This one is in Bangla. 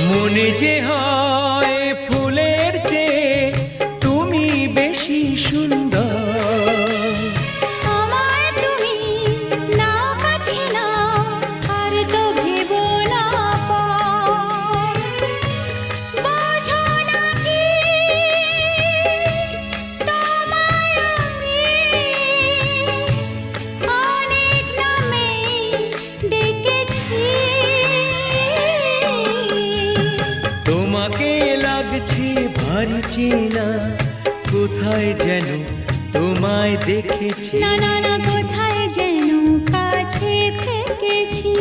মনে যে হয় ফুলের চেয়ে তুমি বেশি সুন্দর। আমায় তুমি নাও কাছে নাও, আর তো ভেবো না পর। বোঝো না কি তোমায় আমি অনেক নামেই ডেকেছি। তোমাকে লাগছে ভারী চেনা, কোথায় যেন তোমায় দেখেছি। না না না, কোথায় যেন কাছে থেকেছি।